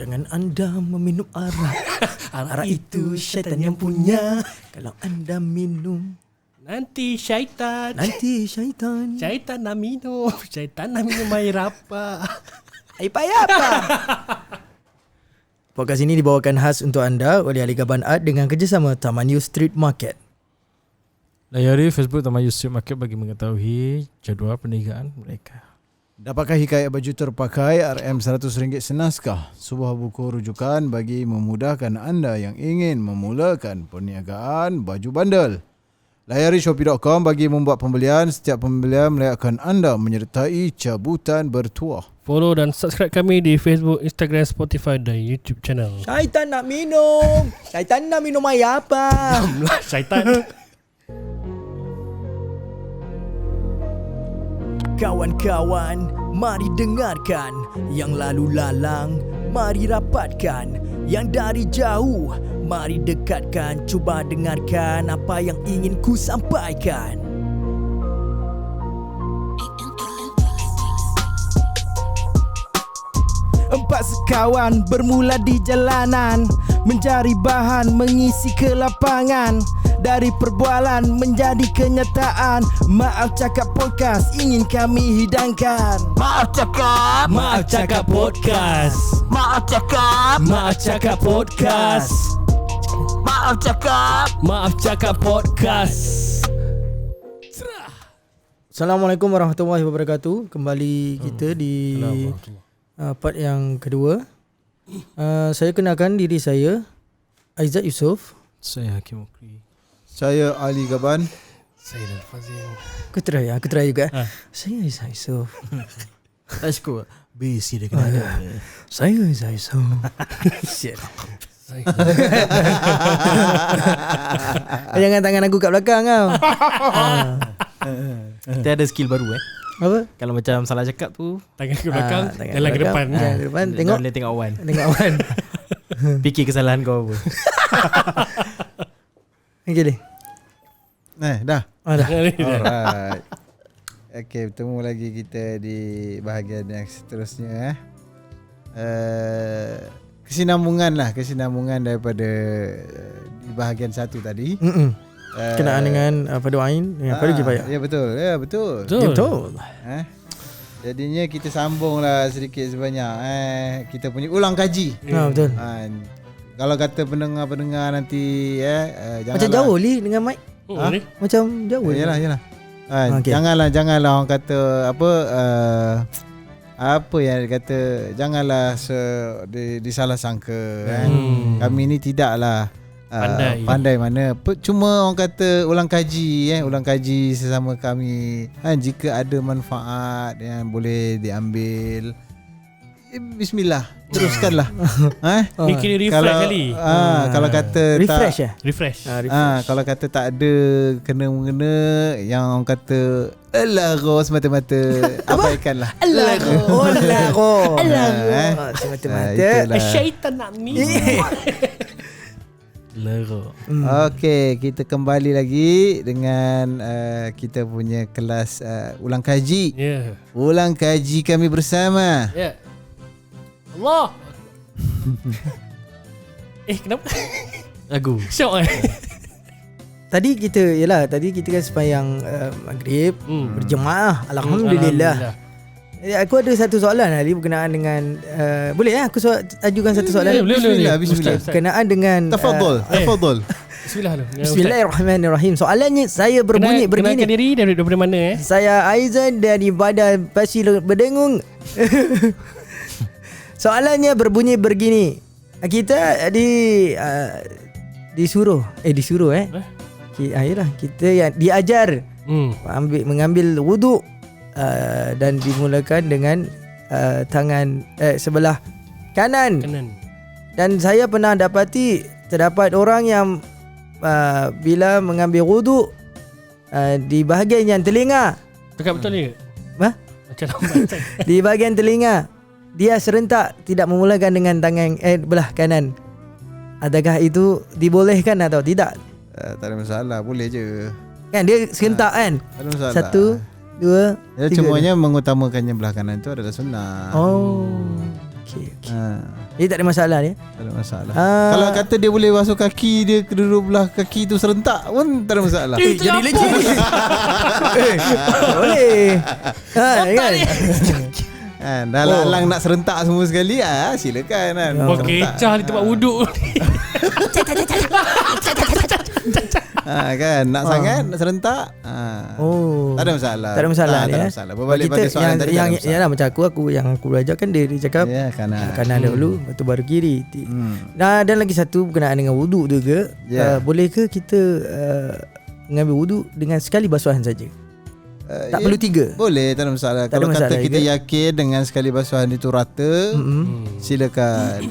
Jangan anda meminum arak. Arak itu syaitan yang punya. Kalau anda minum, Nanti syaitan nak minum. Syaitan nak minum air apa? air payah apa? Podcast ini dibawakan khas untuk anda oleh Ali Gaban Art dengan kerjasama Taman You Street Market. Layari Facebook Taman You Street Market bagi mengetahui jadual perniagaan mereka. Dapatkan hikayat baju terpakai RM100 senaskah, sebuah buku rujukan bagi memudahkan anda yang ingin memulakan perniagaan baju bandel. Layari shopee.com bagi membuat pembelian. Setiap pembelian melayakan anda menyertai cabutan bertuah. Follow dan subscribe kami di Facebook, Instagram, Spotify dan YouTube channel. Syaitan nak minum. Syaitan nak minum air apa? Syaitan. Kawan-kawan, mari dengarkan. Yang lalu lalang, mari rapatkan. Yang dari jauh, mari dekatkan. Cuba dengarkan apa yang ingin ku sampaikan. Empat sekawan bermula di jalanan, mencari bahan mengisi kelapangan. Dari perbualan menjadi kenyataan. Maaf Cakap Podcast ingin kami hidangkan. Maaf Cakap. Maaf Cakap Podcast. Maaf Cakap. Maaf Cakap Podcast. Maaf Cakap. Maaf Cakap Podcast. Assalamualaikum warahmatullahi wabarakatuh. Kembali kita di part yang kedua. Saya kenalkan diri saya, Aizat Yusof. Saya Hakim Mukri. Saya Ali Gaban. Saya Dan Fazil. Aku try juga. Saya Aizat Yusof. Tak cukup. Basic dia kena ada. Saya Aizat Yusof. Jangan tangan aku kat belakang kau. Kita ada skill baru Apa? Kalau macam salah cakap tu, Tangan ke belakang, tangan jalan ke belakang, depan. jalan ke depan. Tengok. boleh tengok awan. Tengok awan. Fikir kesalahan kau apa. Okay deh. Dah. Dah. Alright. Okay, bertemu lagi kita di bahagian yang seterusnya. Kesinambungan daripada di bahagian satu tadi. Kenaan dengan Padu Ain dengan Padu Kifayah. Ya betul. Betul. Jadinya kita sambung lah sedikit sebanyak. Kita punya ulang kaji. Betul. Kalau kata pendengar-pendengar nanti Macam jauh li dengan mic. Macam jauh. Yalah. Okay. Janganlah orang kata apa yang kata, janganlah disalah sangka Kami ni tidaklah pandai mana. Cuma orang kata ulang kaji sesama kami. Jika ada manfaat yang boleh diambil, bismillah, teruskanlah. Ni kira refresh kali. Kalau kata refresh Refresh. kalau kata tak ada kena-mengena, yang orang kata Alago semata-mata abaikanlah. Alago semata-mata. Syaitan nak minum. Lero. Okey, kita kembali lagi dengan kita punya kelas ulang kaji. Ya. Ulang kaji kami bersama. Ya. Allah. Kenapa? Lagu. Syok Tadi kita kan sembahyang maghrib berjemaah. Alhamdulillah. Aku ada satu soalan Ali berkenaan dengan boleh aku ajukan satu soalan? Bismillah. Berkenaan dengan Tafadhol. Bismillah dulu. Bismillahirrahmanirrahim. Soalannya saya berbunyi begini. Kenalkan diri daripada mana Saya Aizan dari Badan Pasir Berdengung. Soalannya berbunyi begini. Kita disuruh kita yang diajar mengambil wuduk dan dimulakan dengan tangan sebelah kanan. Dan saya pernah dapati terdapat orang yang bila mengambil wuduk di bahagian yang telinga. Cakap betul ni ke? Macam lambat. Di bahagian telinga dia serentak tidak memulakan dengan tangan belah kanan. Adakah itu dibolehkan atau tidak? Tak ada masalah, boleh je. Kan dia serentak kan? Tak ada masalah. 1, 2, 3. Cumanya mengutamakannya belah kanan itu adalah sunnah. Oh. okey. Dia tak ada masalah dia. Tak ada masalah. Kalau kata dia boleh basuh kaki dia, kedua belah kaki tu serentak pun tak ada masalah. Jadi legit. Tak boleh. Kan? Dah lalang nak serentak semua sekali, silakan kan. Buat kecah di tempat wuduk. Kan nak sangat nak serentak. Tak ada masalah. Tak ada masalah tak ada masalah. Berbalik pada soalan tadi, yang yalah macam aku yang aku belajar kan dia cakap kanan dahulu, lepas tu baru kiri. Nah, dan lagi satu berkenaan dengan wuduk tu ke, boleh ke kita mengambil wuduk dengan sekali basuhan saja? Tak perlu 3. Boleh, tak ada masalah. Tak ada Kalau masalah kata kita juga. yakin dengan sekali basuhan itu rata, silakan.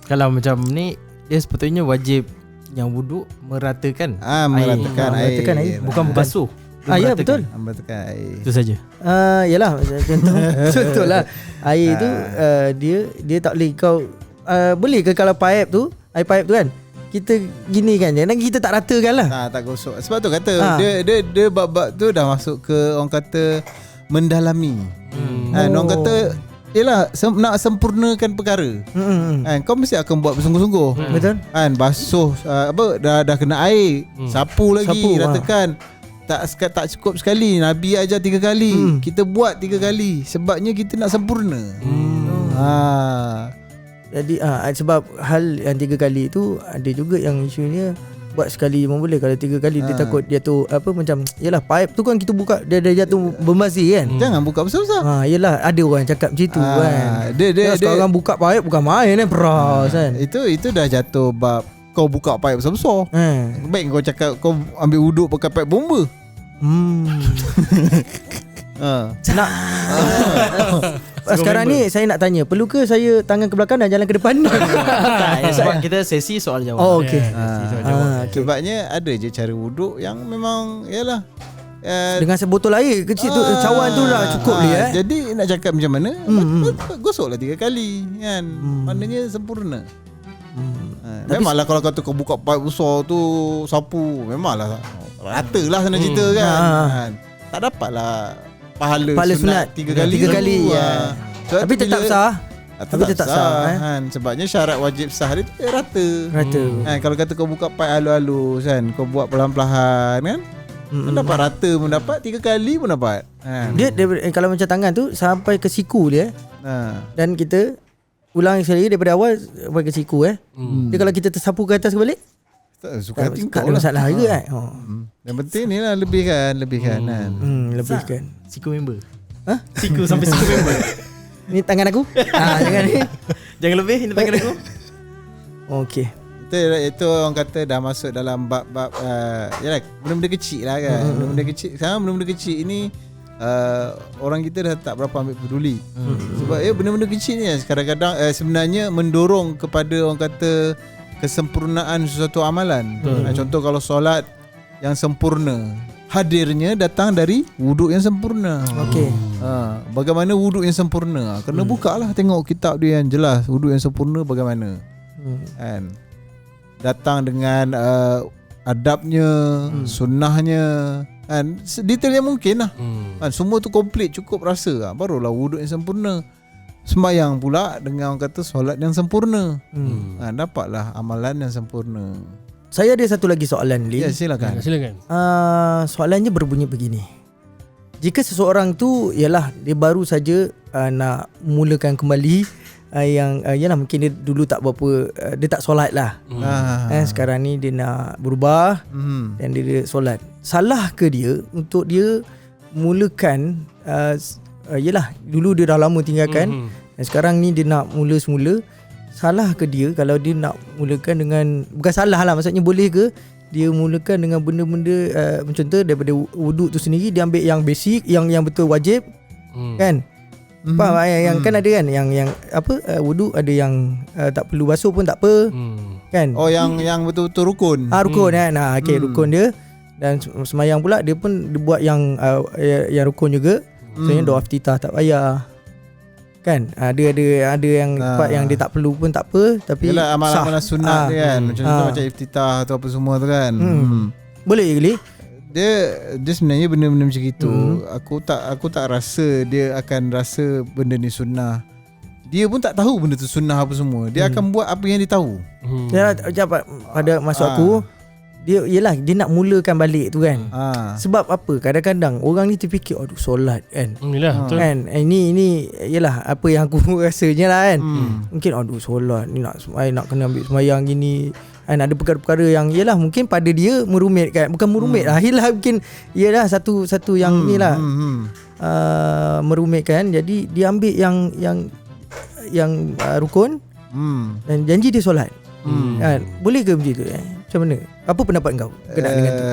Kalau macam ni, dia sepatutnya wajib yang wuduk meratakan meratakan air. meratakan air. Bukan basuh. Ya betul. Meratakan air. Itu saja. Yalah contoh betul lah. Air tu dia tak boleh kau boleh ke kalau pipe tu, air pipe tu kan, kita gini kan je, kita tak ratakan lah. Tak gosok. Sebab tu kata dia bab-bab tu dah masuk ke orang kata mendalami. Orang kata yelah, nak sempurnakan perkara. Kau mesti akan buat bersungguh-sungguh. Betul. Basuh dah kena air, sapu lagi, ratakan. Tak cukup sekali. Nabi ajar 3 kali. Kita buat 3 kali. Sebabnya kita nak sempurna. Jadi sebab hal yang 3 kali tu ada juga yang isunya buat sekali pun boleh. Kalau 3 kali dia takut dia tu macam yalah pipe tu kan kita buka dia jatuh berbasi kan. Jangan buka besar-besar. Yalah ada orang cakap macam tu kan. Dia sekarang buka pipe bukan main peras kan. Itu dah jatuh bab kau buka pipe besar-besar. Baik kau cakap kau ambil wuduk pakai pipe bomba. Nak sekarang ni saya nak tanya, perlu ke saya tangan ke belakang dan jalan ke depan? Tak, sebab kita sesi soal jawab. Okey. Sebabnya ada je cara wuduk yang memang yalah dengan sebotol air kecil tu cawan tu dah cukup dia. Jadi nak cakap macam mana, gosoklah 3 kali kan. Maknanya sempurna. Memanglah kalau kata kau buka pipe besar tu sapu, memanglah rata lah sana cerita kan. Tak dapatlah pahala sunat 3 kali. 3 kali tapi tetap sah. Tapi tetap sah kan. Sebabnya syarat wajib sah dia rata. Kalau kata kau buka pipe halus-halus kan, kau buat perlahan-lahan kan, dapat rata pun dapat, 3 kali pun dapat. Dia kalau macam tangan tu sampai ke siku dia. Dan kita ulang sekali daripada awal sampai ke siku dia kalau kita tersapu ke atas balik suka hati tak kau ada lah. masalah juga kan. Yang penting ni lah lebihkan kan. Lebihkan. Siku member. Siku sampai siku member. Ni tangan aku. Jangan ni. Jangan lebih, ini tangan aku. Okey. Itu orang kata dah masuk dalam bab-bab yalah, benda-benda kecil lah kan. Benda-benda kecil. Sekarang benda-benda kecil ni orang kita dah tak berapa ambil peduli. Sebab benda-benda kecil ni kadang-kadang sebenarnya mendorong kepada orang kata kesempurnaan sesuatu amalan. Contoh kalau solat yang sempurna, hadirnya datang dari wuduk yang sempurna. Okey. Bagaimana wuduk yang sempurna? Kena bukalah tengok kitab dia yang jelas wuduk yang sempurna bagaimana. Kan? Datang dengan adabnya, sunnahnya, kan, detail yang mungkin lah. Kan, semua tu komplit, cukup rasa barulah wuduk yang sempurna. Sembayang pula dengan orang kata solat yang sempurna. Dapatlah amalan yang sempurna. Saya ada satu lagi soalan, Lee. Ya, silakan. Soalannya berbunyi begini. Jika seseorang tu ialah dia baru saja nak mulakan kembali yalah mungkin dia dulu tak berapa dia tak solat lah. Sekarang ni dia nak berubah dan dia solat. Salah ke dia untuk dia mulakan yalah dulu dia dah lama tinggalkan dan sekarang ni dia nak mula semula. Salah ke dia kalau dia nak mulakan dengan, bukan salah lah, maksudnya boleh ke dia mulakan dengan benda-benda macam tu daripada wuduk tu sendiri, dia ambil yang basic, yang betul wajib kan. Faham yang kan ada kan yang wuduk ada yang tak perlu basuh pun tak apa kan. Yang betul-betul rukun. Rukun kan. Okey, rukun dia. Dan semayang pula dia pun dia buat yang rukun juga. Maksudnya doa iftitah tak payah. Kan? Ada yang part yang dia tak perlu pun tak apa, tapi yalah, amalan-amalan sunat dia kan. Macam tu macam iftitah atau apa semua tu kan. Boleh ke, Lee? Dia sebenarnya benda-benda macam itu aku tak rasa dia akan rasa benda ni sunnah. dia pun tak tahu benda tu sunnah apa semua. Dia akan buat apa yang dia tahu. Ya, pada maksud aku dia nak mulakan balik tu kan. Sebab apa? Kadang-kadang orang ni terfikir aduh solat kan. Yalah, betul. Kan ini yalah apa yang aku rasanya lah kan. Mungkin aduh solat ni nak kena ambil sembahyang gini. Kan ada perkara-perkara yang yalah mungkin pada dia merumitkan, bukan merumit lah. Yalah mungkin yalah satu yang ni lah. Merumitkan. Jadi dia ambil yang rukun dan janji dia solat. Kan? Boleh ke macam tu? Macam mana? Apa pendapat kau kena dengan tu?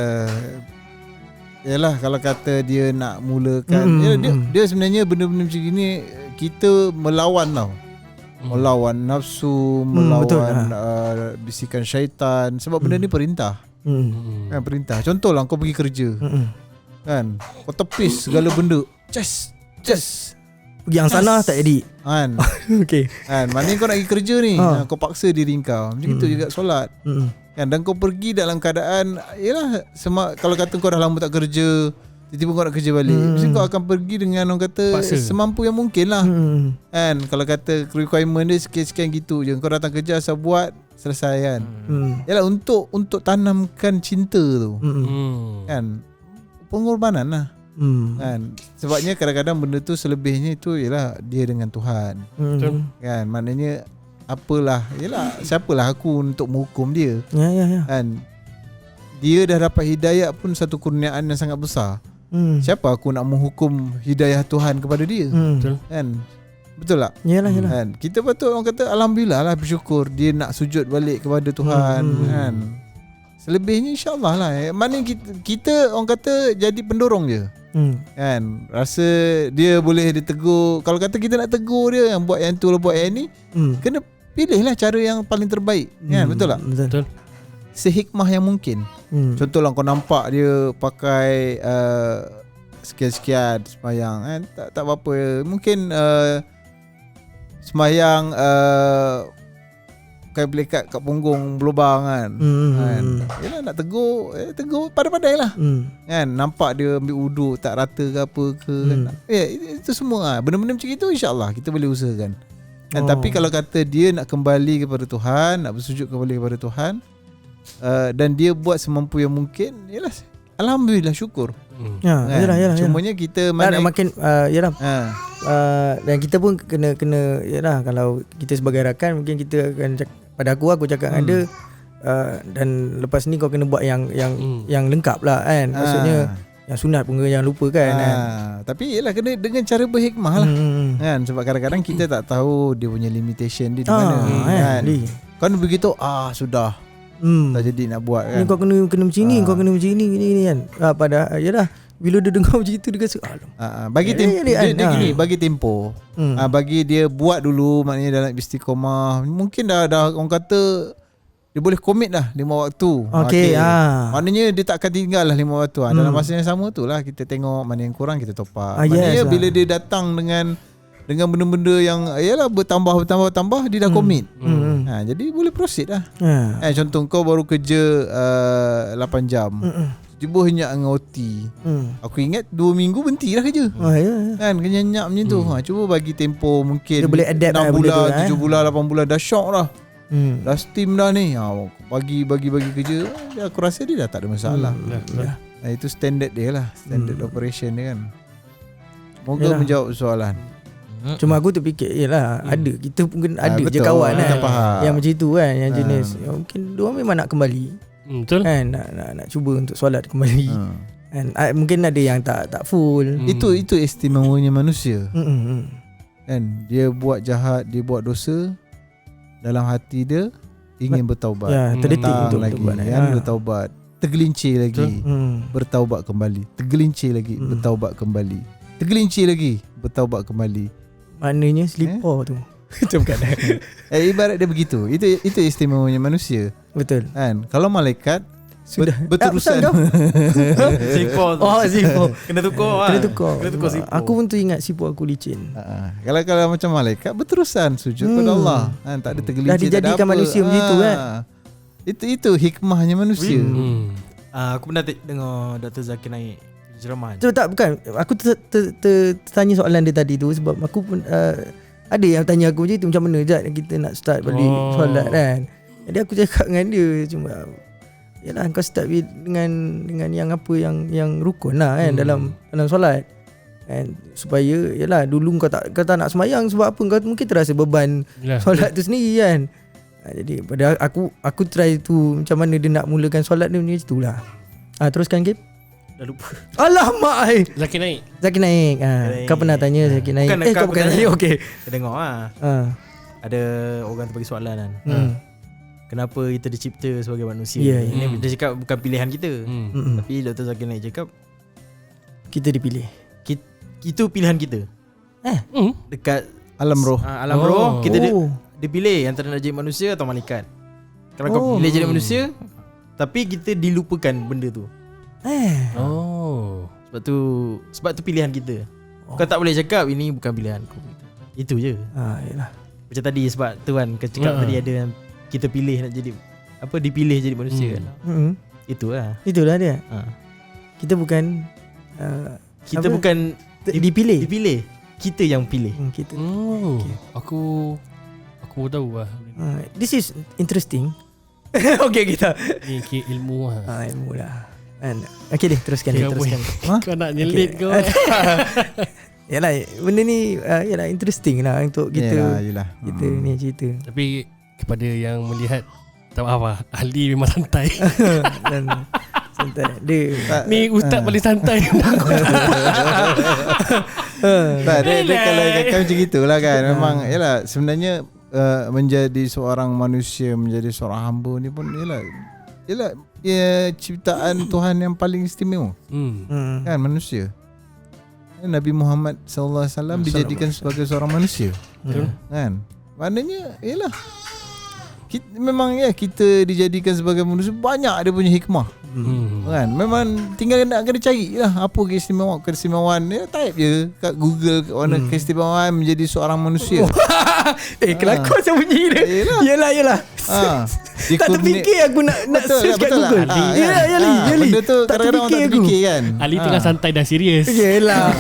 Yalah, kalau kata dia nak mulakan, dia sebenarnya benda-benda macam gini kita melawan tau. Melawan nafsu, melawan bisikan syaitan. Sebab benda ni perintah. Kan, perintah. Contohlah kau pergi kerja. Kan, kau tepis segala benda. Just Pergi yang sana tak jadi. Kan. Okey. Kan, maknanya kau nak pergi kerja ni, kau paksa diri kau. Macam itu juga solat. Kan, dan kau pergi dalam keadaan yalah, kalau kata kau dah lama tak kerja, tiba-tiba kau nak kerja balik, mesti kau akan pergi dengan orang kata semampu yang mungkin lah. Kan, kalau kata requirement dia sekian-sekian gitu je, kau datang kerja asal buat selesai kan. Yalah, untuk tanamkan cinta tu. Kan, pengorbanan lah. Kan, sebabnya kadang-kadang benda tu selebihnya itu ialah dia dengan Tuhan. Kan, maknanya apalah, yalah, siapalah aku untuk menghukum dia. Ya. Kan, dia dah dapat hidayah pun satu kurniaan yang sangat besar. Siapa aku nak menghukum hidayah Tuhan kepada dia? Kan, betul tak? Yalah. Kan, kita patut orang kata alhamdulillah lah, bersyukur dia nak sujud balik kepada Tuhan. Kan, selebihnya insyaAllah lah. Maknanya kita orang kata jadi pendorong je. Kan, rasa dia boleh ditegur. Kalau kata kita nak tegur dia, yang buat yang tu lah, buat yang ni, kena pilihlah cara yang paling terbaik. Kan, betul tak? Betul. Sehikmah yang mungkin. Contohlah kau nampak dia pakai sekian-sekian sembahyang kan, tak apa-apa. Mungkin sembahyang pakai belekat kat punggung berlubang kan. Kan, yalah, nak tegur pandai-pandai lah. Kan, nampak dia ambil uduk tak rata ke apa ke kan. Itu semua benda-benda macam itu insya-Allah kita boleh usahakan. Kan, tapi kalau kata dia nak kembali kepada Tuhan, nak bersujud kembali kepada Tuhan, dan dia buat semampu yang mungkin, yalah, alhamdulillah, syukur. Ya, Kan, yalah. cumanya kita makin yalah. Dan kita pun kena yalah, kalau kita sebagai rakan mungkin kita akan pada aku cakap dengan dia, dan lepas ni kau kena buat yang lengkap lah kan. Maksudnya yang sunat pun jangan lupa kan. Tapi yalah, kena dengan cara berhikmah lah. Kan, sebab kadang-kadang kita tak tahu dia punya limitation dia di mana. Kan, kan begitu sudah tak jadi nak buat kan. Ni kau kena macam ni, kau kena macam ni kan. Pada yalah, bila dia dengar macam itu dia rasa bagi tempo dia gini, bagi tempo. Bagi dia buat dulu, maknanya dalam istiqomah. Mungkin dah orang kata dia boleh komit dah 5 waktu. Okey. Maknanya dia tak akan tinggal lah 5 waktu. Dalam masa yang sama tu lah kita tengok mana yang kurang, kita top up. Maknanya bila dia datang dengan benda-benda yang yalah bertambah dia dah komit. Jadi boleh proceed lah. Contoh kau baru kerja 8 jam. Tiba henyak dengan OT. Aku ingat 2 minggu berhenti lah kerja. Kan, kenyanyak macam tu. Cuba bagi tempo mungkin dia boleh adapt 6 bulan, 7 bulan, 8 bulan dah shock lah. Dah steam dah ni. Bagi kerja, aku rasa dia dah tak ada masalah. Itu standard dia lah, standard operation dia kan. Moga menjawab soalan. Cuma aku terfikir yalah, ada kita mungkin ada je kawan kan yang macam itu kan, yang jenis mungkin diorang memang nak kembali. Betul. Kan, nak cuba untuk solat kembali. Kan, mungkin ada yang tak full. Itu istimewanya manusia. Kan, dia buat jahat, dia buat dosa, dalam hati dia ingin bertaubat. Terdetik untuk lagi bertaubat. Kan, bertaubat, tergelincir lagi, bertaubat kembali, tergelincir lagi, bertaubat kembali, tergelincir lagi, bertaubat kembali. Maknanya selipar tu. Macam kan. Ibarat dia begitu. Itu istimewanya manusia. Betul. Kan, kalau malaikat sudah berterusan. Sipol. Sipol. Kena tukar. Sipol. Aku pun tu ingat sipol aku licin. Kalau macam malaikat berterusan sujud kepada Allah. Kan, tak ada tergelincir. Dah dijadikan manusia macam tu kan. Itu hikmahnya manusia. Aku pernah dengar Dr. Zakir naik ceramah. Bukan. Aku tertanya soalan dia tadi tu sebab aku pun ada yang tanya aku je tu macam mana Jad kita nak start balik solat kan. Jadi aku cakap dengan dia cuma yalah kau start dengan yang apa yang rukun lah kan dalam solat. Kan supaya yalah dulu kau tak nak sembahyang sebab apa kau mungkin terasa beban solat tu sendiri kan. Jadi pada aku try tu macam mana dia nak mulakan solat dia macam itulah. Teruskan Kim. Dah lupa. Alamak. Zakir Naik. Kau pernah tanya Zakir Naik. Kau bukan tanya. Okey. Kita tengok ada orang tu bagi soalan kan. Kenapa kita dicipta sebagai manusia? Ini dia cakap bukan pilihan kita. Tapi Dr. Zakir Naik cakap kita dipilih. Itu pilihan kita. Dekat Alam roh. alam roh kita dipilih antara nak jadi manusia atau malaikat. Kalau kau pilih jadi manusia, tapi kita dilupakan benda tu. Sebab tu pilihan kita. Kau tak boleh cakap ini bukan pilihan aku. Itu je. Yalah. Macam tadi sebab tu kan kau cakap tadi ada yang kita pilih nak jadi dipilih jadi manusia kan. Itulah dia. Kita bukan kita bukan dipilih. Kita yang pilih. Kita. Okay. Aku tahu lah. This is interesting. Okay kita. Ni ilmu lah. Ilmu lah. Okay deh teruskan. Kau nak nyelit kau. Yalah benda ni yalah interesting lah untuk kita. Yalah. Kita ni cerita. Tapi kepada yang melihat tak apa ahli memang santai. Dan santai dia. Ni ustaz paling santai. Dia kalau kata macam gitulah kan. Memang yalah sebenarnya menjadi seorang manusia, menjadi seorang hamba ni pun yalah ciptaan Tuhan yang paling istimewa. Kan manusia. Nabi Muhammad sallallahu alaihi wasallam dijadikan sebagai seorang manusia. Kan? Maknanya yalah memang kita dijadikan sebagai manusia banyak dia punya hikmah. Kan? Memang tinggal nak kena cari lah apa keistimewaan dia type je kat Google warna keistimewaan menjadi seorang manusia. Kelakon macam bunyi dia. Yalah. Tak terfikir aku nak search kat Google. Yalah. Benda tu kadang-kadang orang tak terfikir kan. Ali tengah santai dan serius. Yalah.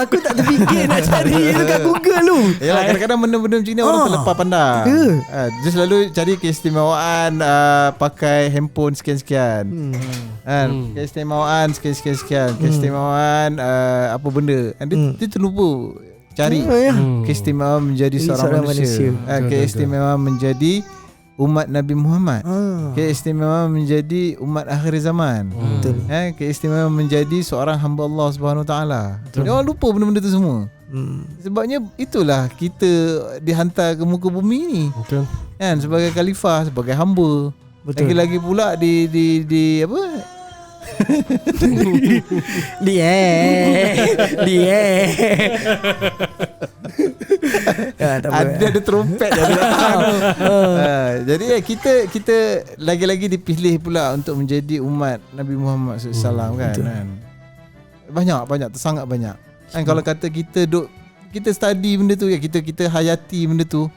Aku tak terfikir nak cari kat Google tu. Yalah kadang-kadang benda-benda macam ni orang terlepas pandang. Dia selalu cari keistimewaan pakai handphone sekian-sekian. Keistimewaan sekian-sekian. Keistimewaan apa benda. Dia terlupa cari keistimewaan menjadi seorang manusia. Keistimewaan menjadi umat Nabi Muhammad. Keistimewaan menjadi umat akhir zaman. Keistimewaan menjadi seorang hamba Allah Subhanahu Wa Taala. Dia orang lupa benda-benda tu semua. Sebabnya itulah kita dihantar ke muka bumi ni. Betul. Kan sebagai khalifah, sebagai hamba. Betul. Lagi-lagi pula di apa? Ada trompet jadi kita lagi-lagi dipilih pula untuk menjadi umat Nabi Muhammad SAW kan. Banyak sangat banyak. Kan kalau kata kita study benda tu ya, kita hayati benda tu,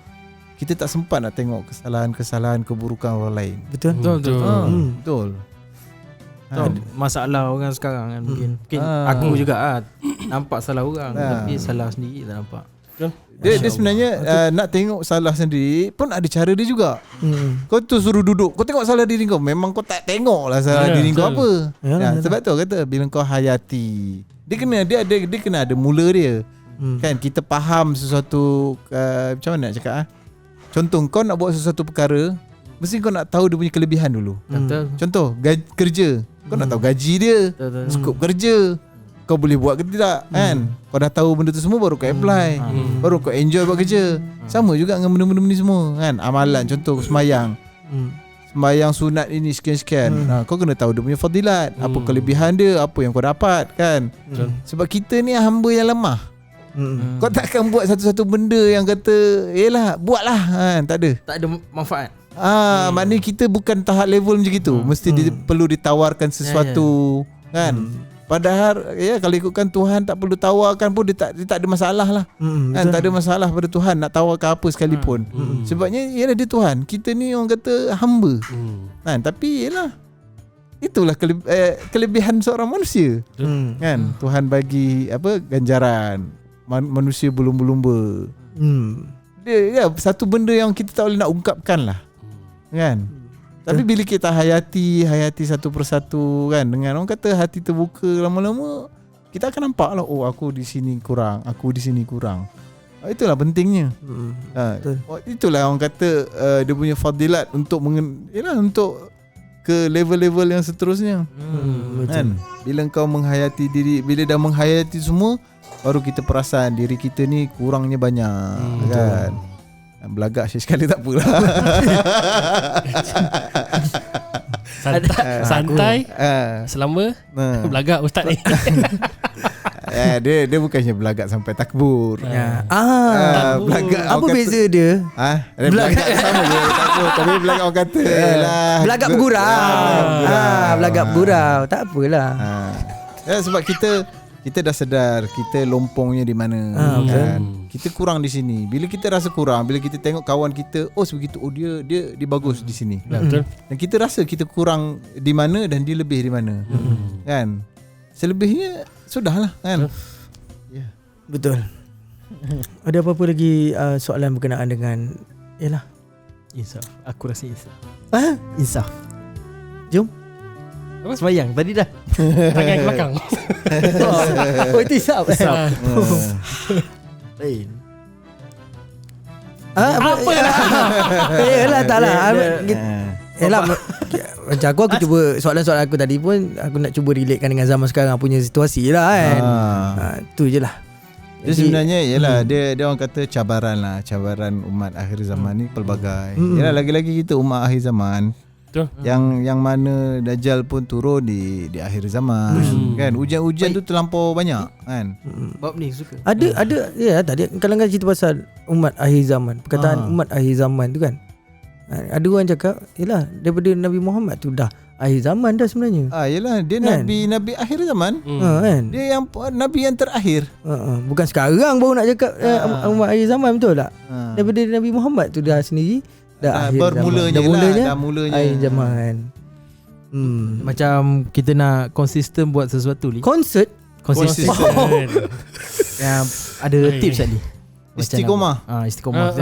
kita tak sempat nak tengok kesalahan keburukan orang lain. Betul. Masalah orang sekarang kan mungkin aku juga nampak salah orang tapi salah sendiri tak nampak. Dia sebenarnya nak tengok salah sendiri pun ada cara dia juga. Kau tu suruh duduk, kau tengok salah diri kau, memang kau tak tengok lah salah diri kau apa. Sebab tu kata bila kau hayati, dia kena ada mula dia. Kan kita faham sesuatu macam mana nak cakap contoh kau nak buat sesuatu perkara, mesti kau nak tahu dia punya kelebihan dulu. Contoh kerja, kau nak tahu gaji dia, skop kerja, kau boleh buat ke tidak kan. Kau dah tahu benda tu semua baru kau apply, baru kau enjoy buat kerja. Sama juga dengan benda-benda ni semua kan. Amalan contoh sembahyang sunat ini sekian-sekian. Kau kena tahu dia punya fadilat, apa kelebihan dia, apa yang kau dapat kan. Sebab kita ni hamba yang lemah. Kau takkan buat satu-satu benda yang kata yelah buatlah kan. Tak ada manfaat. Maknanya kita bukan tahap level macam gitu. Mesti perlu ditawarkan sesuatu kan. Padahal ya kalau ikutkan Tuhan tak perlu tawarkan pun dia tak ada masalah lah. Kan tak ada masalah pada Tuhan nak tawarkan apa sekalipun. Sebabnya ialah dia Tuhan. Kita ni orang kata hamba. Kan tapi yalah itulah kelebihan seorang manusia. Kan Tuhan bagi ganjaran. Manusia belum-belumba. dia satu benda yang kita tak boleh nak ungkapkan lah. Kan? Tapi bila kita hayati satu persatu kan, dengan orang kata hati terbuka, lama-lama kita akan nampak lah, oh aku di sini kurang, aku di sini kurang. Itulah pentingnya. Itulah orang kata dia punya fadilat untuk untuk ke level-level yang seterusnya. Kan? Bila kau menghayati diri, bila dah menghayati semua, baru kita perasan diri kita ni kurangnya banyak. Kan? Belagak sekali tak apalah. Santai selama belagak ustaz ni. Dia bukannya belagak sampai takbur. Belagak apa beza dia? Belagak sama je takbur, tapi belagak orang kata lah. Belagak bergurau. Belagak bergurau. Tak apalah. Sebab kita dah sedar kita lompongnya di mana. Kan? Kita kurang di sini. Bila kita rasa kurang, bila kita tengok kawan kita, oh sebegitu, oh dia bagus di sini. Betul. Dan kita rasa kita kurang di mana dan dia lebih di mana. Kan? Selebihnya sudahlah kan. Betul. Ada apa-apa lagi soalan berkenaan dengan Insaf. Aku rasa insaf. insaf. Jom. Apa sembahyang tadi dah. Tangan ke belakang. Oh itu insaf. Lain. Apa lah tak lah. Macam aku cuba soalan-soalan aku tadi pun aku nak cuba relatekan dengan zaman sekarang punya situasi lah kan. Tu je lah. Dia sebenarnya dia orang kata cabaran lah, cabaran umat akhir zaman ni pelbagai. Yalah, lagi-lagi kita umat akhir zaman. Betul. Yang mana Dajjal pun turun di akhir zaman. Kan ujian-ujian tu terlampau banyak kan. Bab ni suka. Ada ya tadi kalau kan cerita pasal umat akhir zaman, perkataan umat akhir zaman tu kan. Ada orang cakap yalah daripada Nabi Muhammad tu dah akhir zaman dah sebenarnya. Yalah dia kan? nabi akhir zaman. Kan? Dia yang nabi yang terakhir. Bukan sekarang baru nak cakap umat akhir zaman, betul tak? Daripada Nabi Muhammad tu dah sendiri dah akhir bermulanya zaman. dah mulanya akhir zaman. Macam kita nak konsisten buat sesuatu ni. Konsert Konsisten. Yang ada tips tadi. Istiqomah. Istiqomah.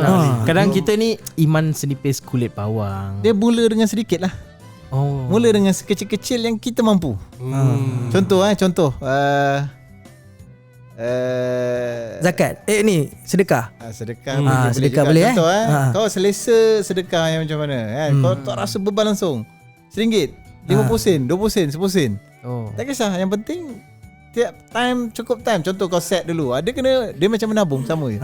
Kadang kita ni iman senipis kulit bawang. Dia mula dengan sedikit lah. Mula dengan sekecil-kecil yang kita mampu. Contoh zakat. Ni sedekah. Sedekah sedekah boleh. boleh Contoh kau selesa sedekah yang macam mana kan? Kau tak rasa beban langsung. RM1, 50 sen, 20 sen, 10 sen. Tak kisah, yang penting tiap time cukup time. Contoh kau set dulu. Dia macam menabung sama je.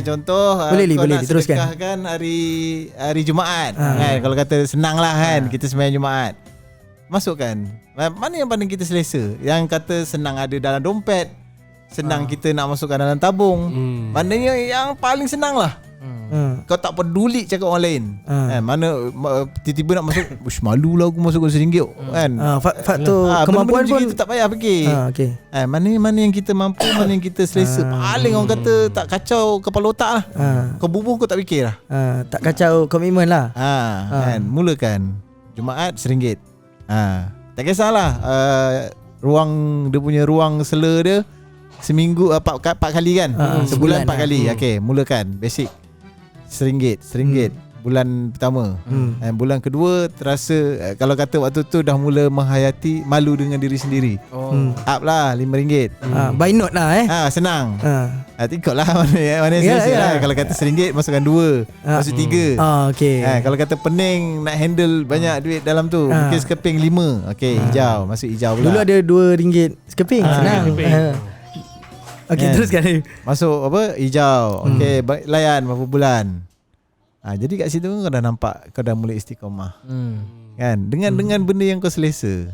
Contoh boleh kau nak teruskan. sedekahkan hari Jumaat. Kan kalau kata senang lah kan, kita sembahyang Jumaat. Masukkan. Mana yang paling kita selesa? Yang kata senang ada dalam dompet, senang kita nak masukkan dalam tabung. Maknanya yang paling senang lah. Kau tak peduli cakap orang lain. Mana tiba-tiba nak masuk, malu lah aku masuk RM1 kan. Faktor kemampuan pun kita tak payah fikir. Mana yang kita mampu, mana yang kita selesa. Paling orang kata tak kacau kepala otak lah. Kau bubuh kau tak fikir lah. Tak kacau komitmen lah. Kan mulakan Jumaat RM1. Tak kisahlah dia punya ruang sela dia seminggu 4 kali kan. Sebulan 4 kali. Okey, mulakan basic RM1 bulan pertama. Bulan kedua terasa kalau kata waktu tu dah mula menghayati malu dengan diri sendiri. Up lah RM5. By note lah senang. Tengoklah mana yang selesa lah. Kalau kata RM1 masukkan 2, masuk 3. Okay. Kalau kata pening nak handle banyak duit dalam tu, mungkin sekeping 5. Okey, hijau, masuk hijau pula. Dulu ada RM2 sekeping. Senang. Okey, teruskan. Masuk hijau. Okey, layan berapa bulan. Jadi kat situ kau dah nampak, kau dah mula istiqamah. Kan? Dengan benda yang kau selesa.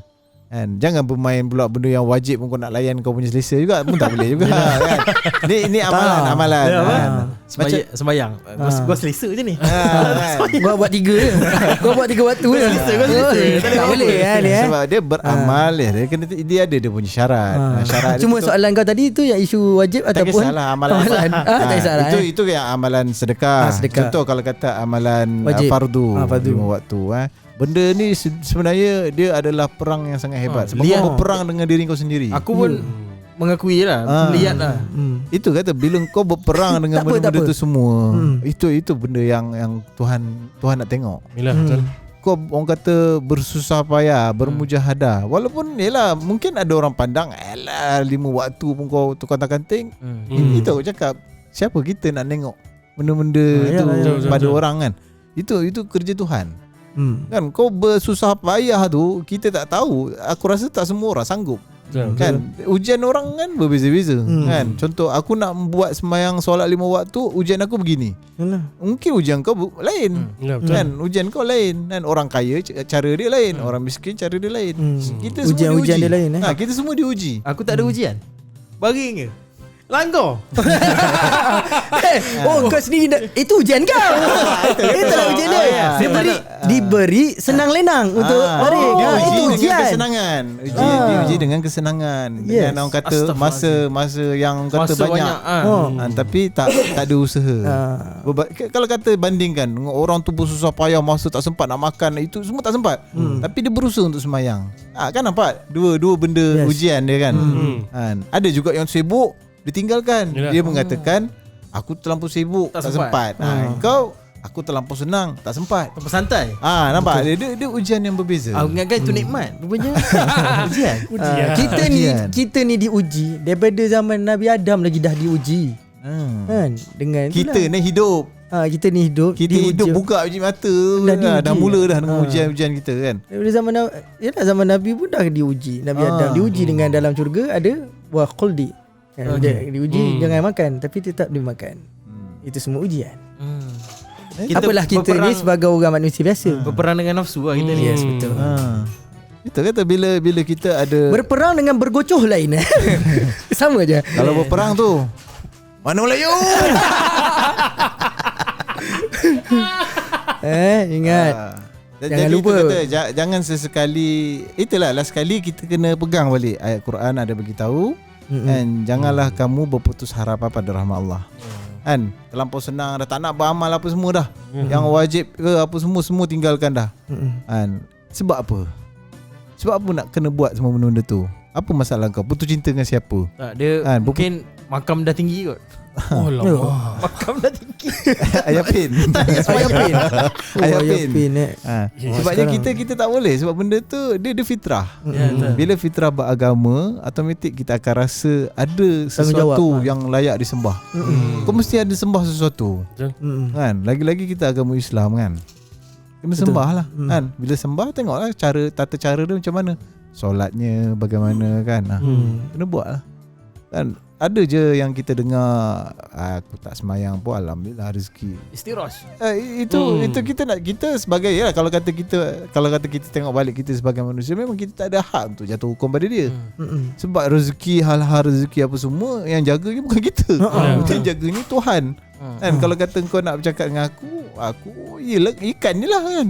Kan? Jangan bermain pula benda yang wajib pun kau nak layan kau punya selesa juga pun tak boleh juga kan. Ini amalan. Sembayang. Gua selesa je ni. Gua buat 3 je. Gua buat 3 waktu je. Tak boleh kan ni. Sebab dia beramal dia ada dia punya syarat. Syarat cuma soalan kau tadi tu yang isu wajib tak ataupun kisahlah amalan. Tak kisahlah. Itu yang amalan sedekah. Contoh kalau kata amalan fardu 5 waktu benda ni sebenarnya dia adalah perang yang sangat hebat. Sebab kau berperang dengan diri kau sendiri. Aku pun mengakui lah, melihat lah. Itu kata bila kau berperang dengan Tak apa, benda-benda tak apa. tu semua, itu benda yang Tuhan nak tengok. Yalah betul. Kau orang kata bersusah payah, bermujahadah. Walaupun yalah mungkin ada orang pandang alah 5 waktu pun kau tukar-kanting. Itu aku cakap, siapa kita nak tengok benda-benda tu betul, pada betul. orang kan. Itu kerja Tuhan. Kan kau bersusah payah tu kita tak tahu. Aku rasa tak semua orang sanggup. Betul. Kan ujian orang kan berbeza-beza kan. Contoh aku nak buat sembahyang solat 5 waktu, ujian aku begini. Yalah. Mungkin ujian kau lain. Ya betul. Kan ujian kau lain kan. Orang kaya cara dia lain, orang miskin cara dia lain. Kita semua Ujian-ujian diuji. dia lain, Kita semua diuji. Aku tak ada ujian. Baring ke? Langgar. Oh kau sendiri itu ujian kau. Itulah ujian dia. Diberi senang lenang untuk hari. Itu Dengan ujian. kesenangan. Diuji dengan kesenangan. Yes. Dengan orang kata masa yang kata Masa banyak. Tapi tak ada usaha. Kalau kata bandingkan orang tu bersusah payah masa tak sempat nak makan, itu semua tak sempat. Tapi dia berusaha untuk sembahyang. Kan nampak dua benda ujian dia kan. Ada juga yang sibuk ditinggalkan. Yalah. Dia mengatakan aku terlampau sibuk tak sempat. Kau aku terlampau senang tak sempat. Terlalu santai. Nampak dia ujian yang berbeza. Aku ingatkan itu nikmat. Rupanya ujian. Kita ni diuji daripada zaman Nabi Adam lagi dah diuji. Kan dengan Kita ni hidup. Kita ni hidup. Kita diuji. hidup buka biji mata dah mula dah dengan ujian-ujian kita kan. Daripada zaman Nabi pun dah diuji. Nabi Adam diuji dengan dalam syurga ada buah khuldi. Dia diuji jangan makan tapi tetap dimakan. Itu semua ujian. Apalah kita ni sebagai orang manusia biasa. Berperang dengan nafsu lah kita ni. Yes, betul. Itu kata bila kita ada Berperang dengan bergocoh lain. Sama je. kalau berperang tu mana Melayu? Ingat. Jangan Jadi lupa. kita kata, jangan sesekali. Itulah last sekali kita kena pegang balik ayat Quran ada bagi tahu. And janganlah kamu berputus harapan pada rahmat Allah. Kan terlampau senang dah tak nak beramal apa semua dah. Yang wajib ke apa semua tinggalkan dah. Kan sebab apa? Sebab apa nak kena buat semua benda tu? Apa masalah kau? Putus cinta dengan siapa? Tak, dia mungkin makam dah tinggi kot. Oh lama. Makam dah tinggi. Ayah pin. Ayah pin. Sebabnya kita tak boleh. Sebab benda tu dia fitrah. Bila fitrah beragama, automatik kita akan rasa ada sesuatu yang layak disembah. Kau mesti ada sembah sesuatu. Kan? Lagi-lagi kita agama Islam kan. Kena sembah lah kan. Bila sembah tengoklah tata cara dia macam mana. Solatnya bagaimana kan. Kena buat lah kan. Ada je yang kita dengar aku tak semayang pun alhamdulillah rezeki. Istirosh. Itu kita sebagai kalau kata kita tengok balik kita sebagai manusia, memang kita tak ada hak untuk jatuh hukum pada dia. Sebab rezeki, hal-hal rezeki apa semua yang jaga ni bukan kita. Yang jaga ni Tuhan. Kan kalau kata kau nak bercakap dengan aku ialah ikan ni lah kan.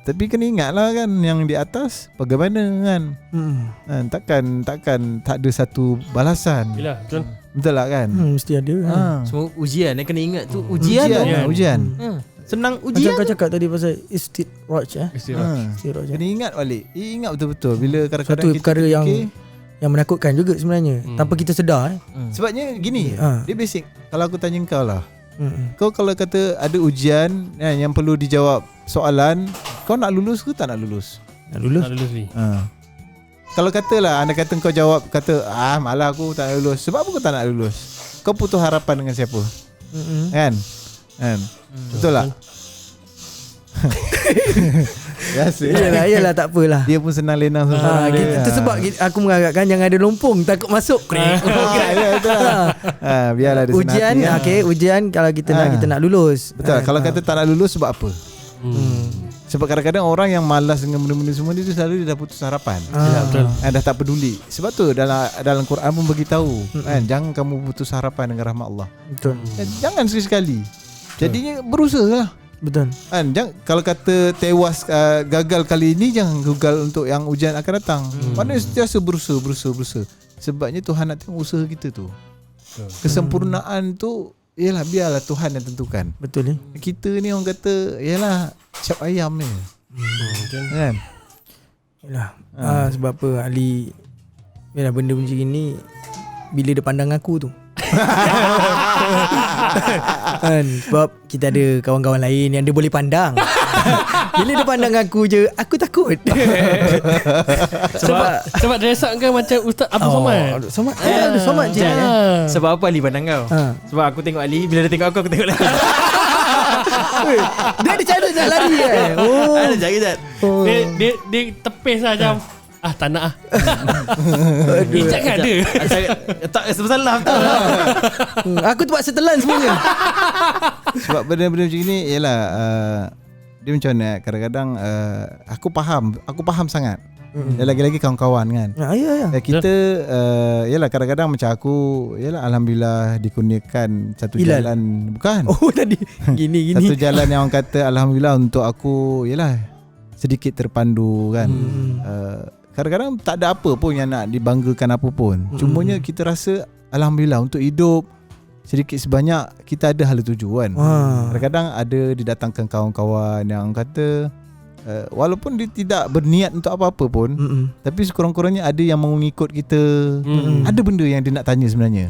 Tapi kena ingatlah kan yang di atas bagaimana kan. Takkan tak ada satu balasan. Yalah betul. Betul lah kan? Mesti ada. Semua ujian kena ingat tu ujian. Ujian. Senang Macam ujian. kau cakap tadi pasal istiraj. Istirahat. Kena ingat balik. Ingat betul-betul bila kadang-kadang Satu kita perkara fikir, yang menakutkan juga sebenarnya tanpa kita sedar. sebabnya gini, dia basic. Kalau aku tanya kau lah, kau kalau kata ada ujian yang perlu dijawab soalan, kau nak lulus ke tak nak lulus? Nak lulus. Tak lulus ni. Kalau katalah anda kata kau jawab kata malah aku tak nak lulus. Sebab apa kau tak nak lulus? Kau putus harapan dengan siapa? Kan? Betul tak? Biasa. Yalah tak apalah. Dia pun senang lenang Itu sebab aku mengharapkan jangan ada lompong takut masuk. Biarlah dia Ujian senang hati, ujian kalau kita nak lulus. Betul. Kalau kata tak nak lulus sebab apa? Sebab kadang-kadang orang yang malas dengan benda-benda semua dia selalu dia dah putus harapan. Betul. Dah tak peduli. Sebab tu dalam Quran pun beritahu kan, jangan kamu putus harapan dengan rahmat Allah. Betul. Jangan sekali-sekali. Jadinya berusahalah. Betul. Kan kalau kata tewas gagal kali ini, jangan gagal untuk yang ujian akan datang. Mana sentiasa berusaha. Sebabnya Tuhan nak tengok usaha kita tu. Kesempurnaan tu yalah biarlah Tuhan yang tentukan. Betul ni. Kita ni orang kata yalah cap ayam ni. Kan? Yalah. Sebab apa Ali yalah benda macam ni bila dia pandang aku tu. Kan, sebab kita ada kawan-kawan lain yang dia boleh pandang. Bila dia pandang aku je, aku takut. Sebab dress up kan macam Ustaz Abdul Somad. Somad. Somad je. Sebab apa Ali pandang kau? Sebab aku tengok Ali, bila dia tengok aku tengok lagi. Dia ada cara nak lari kan. Ada cara Jad. Dia tepis lah macam tak nak lah. Ijat kan ada. Tak bersalah betul. Aku terpaksa telan semuanya. Sebab benda-benda macam ni ialah dia macam mana, kadang-kadang aku faham sangat. Lagi-lagi kawan-kawan kan. Ya. Kita yalah kadang-kadang macam aku, yalah alhamdulillah dikurniakan satu Hilal. jalan, bukan. Oh tadi gini. Satu jalan yang orang kata alhamdulillah untuk aku, yalah sedikit terpandu kan. Kadang-kadang tak ada apa pun yang nak dibanggakan apa pun. Cumanya kita rasa alhamdulillah untuk hidup sedikit sebanyak kita ada hala tuju kan. Kadang-kadang ada didatangkan kawan-kawan yang kata walaupun dia tidak berniat untuk apa-apa pun, tapi sekurang-kurangnya ada yang mengikut kita. Ada benda yang dia nak tanya sebenarnya.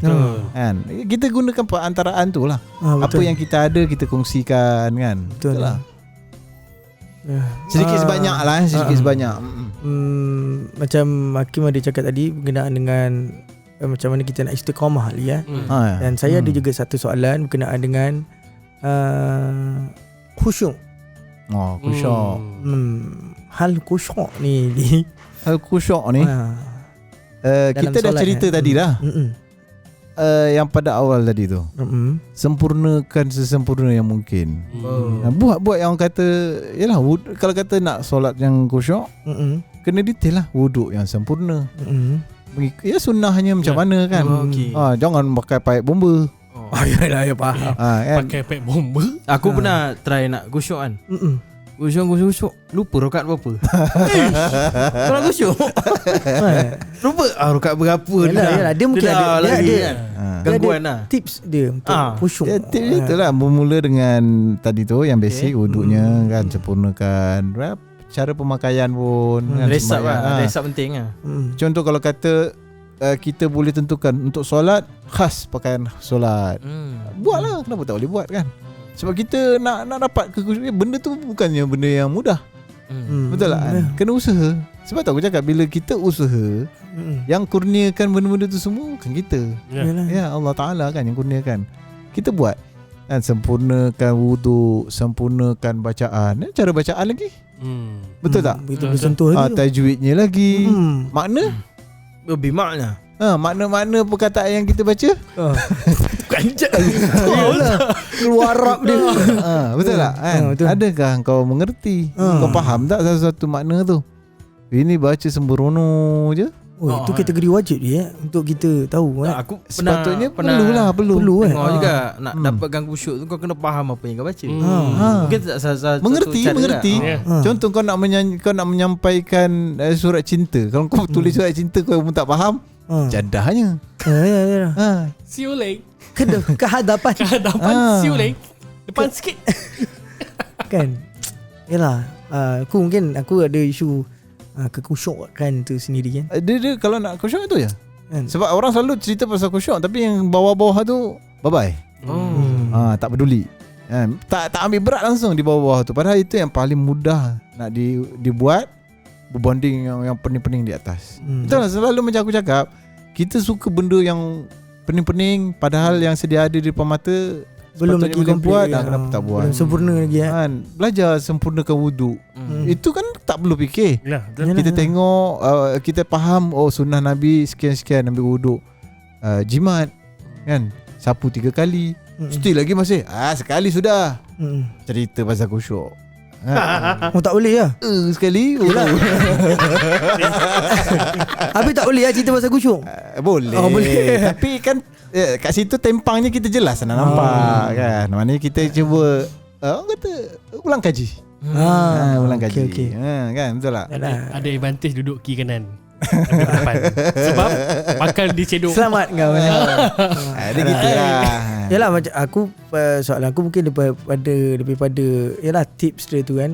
Kan? Kita gunakan perantaraan tu lah. Apa yang kita ada kita kongsikan kan. Betul lah. Sedikit sebanyak lah, sedikit sebanyak. Macam Hakim ada cakap tadi berkenaan dengan macam mana kita nak istiqamah Ali ya. Dan saya ada juga satu soalan berkenaan dengan khusyuk. Khusyuk. Hal khusyuk ni. Hal khusyuk ni kita dah cerita tadi dah. Yang pada awal tadi tu, sempurnakan sesempurna yang mungkin. Buat yang orang kata, yalah kalau kata nak solat yang khusyuk, kena detail lah, wuduk yang sempurna. Ya sunnahnya macam mana kan. Jangan pakai paip bomba. Yalah, ya faham. Kan? Pakai pack bomba. Aku pernah try nak khusyuk kan. Khusyuk lupa rakaat berapa. Kau nak khusyuk lupa rakaat berapa. Yalah, dia mungkin ada gangguan lah. Tips dia untuk khusyuk. Tips itulah, bermula dengan tadi tu yang basic, wuduknya kan sempurnakan. Cara pemakaian pun kan, resap lah. Resap penting lah. Contoh kalau kata kita boleh tentukan untuk solat khas pakaian solat, buatlah, kenapa tak boleh buat kan. Sebab kita nak dapat kekhusyukan, benda tu bukannya benda yang mudah. Betul tak kan? Kena usaha. Sebab tu aku cakap, bila kita usaha, yang kurniakan benda-benda tu semua bukan kita. Ya Allah Ta'ala kan yang kurniakan. Kita buat kan, sempurnakan wuduk, sempurnakan bacaan, cara bacaan lagi. Betul tak? Betul bersentuh lagi. Tajwidnya lagi. Makna lebih makna. Makna-makna perkataan yang kita baca Kanjak keluar Arab dia. Betul tak kan? Betul. Adakah kau mengerti? Kau faham tak satu-satu makna tu? Ini baca sembrono je. Itu kategori wajib dia untuk kita tahu kan. Aku Sepatutnya pernah perlu tengok juga nak dapatkan khusyuk tu kau kena faham apa yang kau baca. Mungkin tak salah mengerti. Contoh kau nak menyampaikan surat cinta. Kalau kau tulis surat cinta kau pun tak faham, jadahnya. Siuling. Kehadapan. Siuling. Depan sikit. Kan. Yalah, aku ada isu kekhusyukan tu sendiri kan. Dia kalau nak khusyuk tu je. Sebab orang selalu cerita pasal khusyuk, tapi yang bawah-bawah tu bye-bye. Tak peduli. Tak ambil berat langsung di bawah-bawah tu. Padahal itu yang paling mudah nak dibuat berbanding yang pening-pening di atas. Itulah selalu macam aku cakap, kita suka benda yang pening-pening, padahal yang sedia ada di depan mata belum lagi buat, ya. kenapa tak buat? Belum sempurna lagi kan. Belajar sempurnakan wuduk. Itu kan tak perlu fikir. Kita tengok, kita faham, sunnah Nabi sekian-sekian ambil wuduk. Jimat kan, sapu 3 kali. Still lagi masih sekali sudah. Cerita pasal khusyuk. Tak boleh lah. Sekali. Habis tak boleh lah cerita pasal khusyuk. Boleh. Boleh. Tapi kan kat situ tempangnya kita jelas nak nampak kan. Maknanya kita cuba orang kata ulang kaji. Ulang kaji. Okay. Kan betul tak? Ada advantage duduk kiri kanan. depan. Sebab bakal dicedok. Selamat kau. Ada gitu lah. Yalah macam aku soalan aku mungkin daripada yalah tips dia tu kan.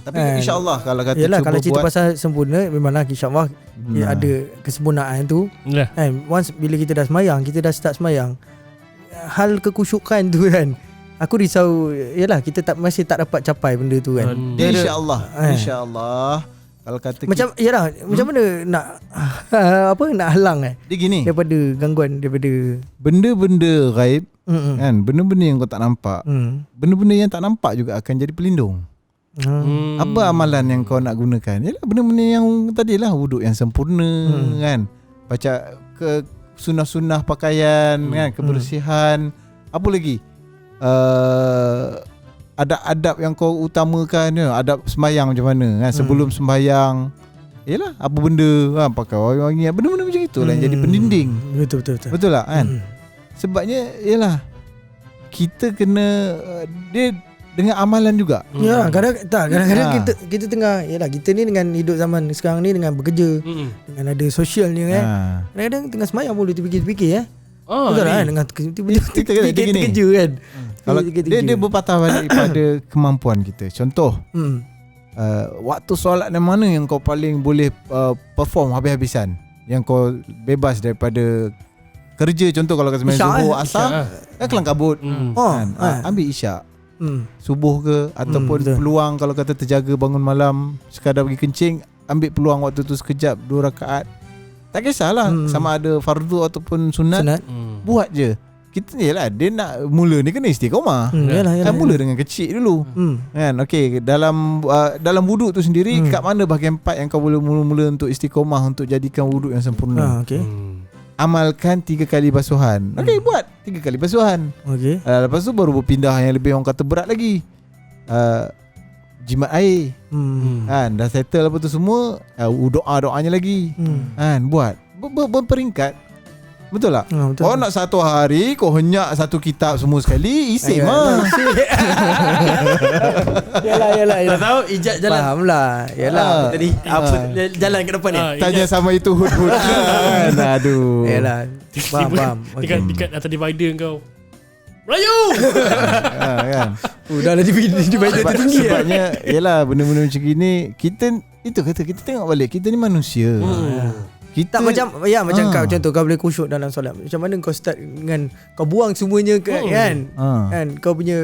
Tapi insyaAllah kalau kata yalah cuba kalau cerita buat, pasal sempurna memanglah insyaAllah ada kesempurnaan tu. Ya. Kan once bila kita dah semayang, kita dah start semayang, hal kekusyukan tu kan, aku risau yalah kita masih tak dapat capai benda tu kan. dia insyaAllah kalau kata Macam yalah macam mana nak nak halang dia gini, daripada gangguan daripada benda-benda gaib kan, benda-benda yang kau tak nampak, benda-benda yang tak nampak juga akan jadi pelindung. Apa amalan yang kau nak gunakan? Yalah benda-benda yang tadilah, wuduk yang sempurna kan, baca ke sunnah-sunnah pakaian kan, kebersihan, apa lagi, adab-adab yang kau utamakan, adab sembahyang macam mana kan, sebelum sembahyang, yalah apa benda kan, pakai wangi-wangi, benda-benda macam itu lah yang jadi pendinding. Betul lah kan. Sebabnya yalah kita kena dia dengan amalan juga. Ya, kadang-kadang kita tengah yalah kita ni dengan hidup zaman sekarang ni dengan bekerja, dengan ada sosial ni kan. Kadang-kadang tengah semayang boleh terfikir-fikir betul lah kan, dengan tiba-tiba terkerja kan. Kalau dia berpatah balik pada kemampuan kita. Contoh, waktu solat yang mana yang kau paling boleh perform habis-habisan, yang kau bebas daripada kerja. Contoh kalau kau sembang subuh, asar, kelang kabut, ambil isyak, subuh ke, ataupun peluang kalau kata terjaga bangun malam, sekadar pergi kencing, ambil peluang waktu tu sekejap 2 rakaat. Tak kisahlah sama ada fardu ataupun sunat. Buat je. Kita ni lah, dia nak mula ni kena istiqamah. Kan mula dengan kecil dulu. Kan okey, dalam wuduk tu sendiri, kat mana bahagian part yang kau boleh mula-mula untuk istiqamah, untuk jadikan wuduk yang sempurna. Amalkan 3 kali basuhan. Okey, buat 3 kali basuhan. Okey. Lepas tu baru berpindah yang lebih orang kata berat lagi. Jimat air. Kan dah settle apa tu semua, doa-doanya lagi. Kan buat berperingkat. Betul tak? Betul. Kau nak satu hari kau henyak satu kitab semua sekali, isi mah. Yalah. Tak tahu ijat jalan. Faham lah. Yalah. Tadi apa jalan ke depan ni? Tanya sama itu hud-hud. Aduh. Yalah. Faham. Dekat atas divider kau. Melayu. Kan. Dah ada divider tertinggi. Sebabnya yalah benda-benda macam gini, kita tengok balik, kita ni manusia. Kita tak macam kau contoh kau boleh khusyuk dalam solat. Macam mana kau start dengan kau buang semuanya kan? Kan kau punya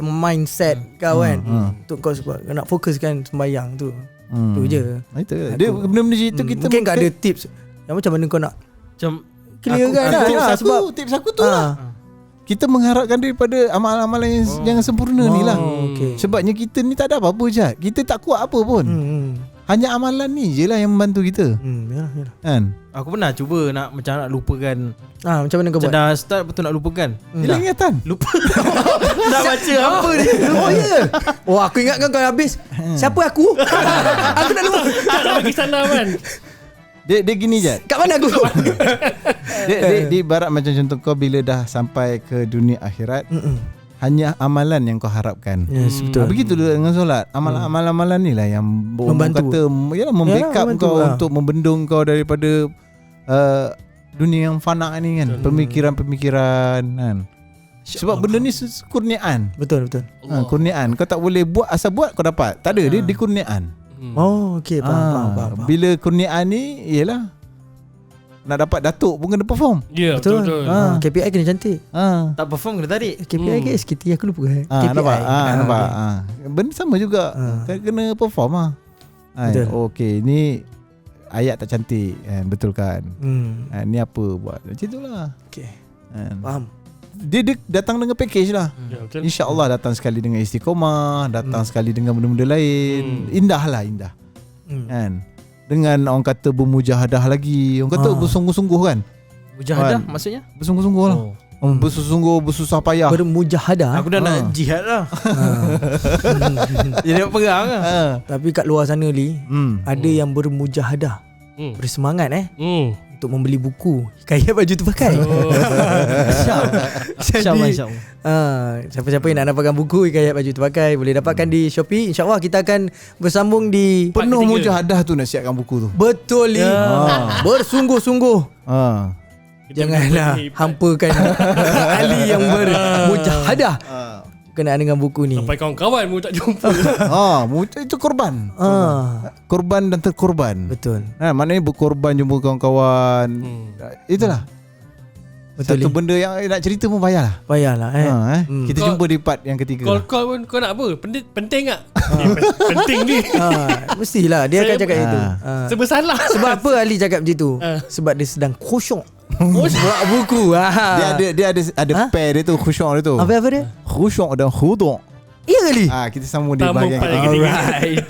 mindset kau kan untuk kau nak fokuskan sembahyang tu. Tu je. Itu dia benda-benda itu kita mungkin tak ada tips yang macam mana kau nak macam clear kan tips aku tu lah. Kita mengharapkan daripada amalan-amalan yang sempurna ni lah. Sebabnya kita ni tak ada apa-apa je. Kita tak kuat apa pun. Hanya amalan ni je lah yang membantu kita. Yalah. Kan? Aku pernah cuba nak lupakan. Macam mana kau buat? Dah start betul nak lupakan. Hilang ingatan. Lupa. Dah baca apa ni? Aku ingatkan kau habis. Siapa aku? Aku nak lupa. Tak nak bagi salam kan. Dia gini je. Kat mana aku? Dia ibarat macam contoh kau bila dah sampai ke dunia akhirat, hanya amalan yang kau harapkan. Yes, betul. Begitu juga dengan solat. Amalan-amalan ni lah yang membantu, membackup kau untuk membendung kau daripada dunia yang fana ni kan. Pemikiran-pemikiran kan. Sebab benda ni kurniaan. Betul. Kurniaan. Kau tak boleh buat asal buat kau dapat. Tak ada, dia di kurniaan. Okey, faham. Bila kurniaan ni ialah nak dapat datuk pun kena perform. Ya, betul. KPI kena cantik. Tak perform kena tarik. KPI ke SKT aku lupa. KPI. Nampak. Benda sama juga. Kena perform lah. Okey, ni ayat tak cantik. Betul kan? Ni apa buat? Macam itulah. Okey. Faham. Dia datang dengan package lah. InsyaAllah datang sekali dengan istiqomah, datang sekali dengan benda-benda lain. Indah. Kan? Dengan orang kata bermujahadah lagi. Orang kata bersungguh-sungguh kan. Mujahadah maksudnya? Bersungguh-sungguh lah. Bersungguh, bersusah payah. Bermujahadah. Aku dah nak jihad lah. Dia nak perang lah. Tapi kat luar sana Li, ada yang bermujahadah, bersemangat untuk membeli buku Hikayat Baju Terpakai. InsyaAllah. Siapa-siapa yang nak dapatkan buku Hikayat Baju Terpakai boleh dapatkan di Shopee. InsyaAllah kita akan bersambung di Penuh mujahadah tu nak siapkan buku tu. betul ni. Bersungguh-sungguh. Janganlah hampakan Ali yang bermujahadah kenaan dengan buku ni. Sampai kawan-kawan mu tak jumpa. Itu korban. Korban dan terkorban. Betul. Maknanya berkorban jumpa kawan-kawan. Itulah. Betul. Satu benda yang nak cerita pun payahlah. Payahlah Kita jumpa di part yang ketiga. Call pun kau nak apa? Penting tak? Penting ni. Mestilah dia akan cakap itu. Serba salah. Sebab apa Ali cakap macam tu? Sebab dia sedang khusyuk. Buat buku. Dia ada pair dia tu, khusyuk dia tu. Apa dia? Khusyuk dan khudu'. Ya kali. Kita sambung di Tamu bahagian part yang ketiga. ketiga. Alright.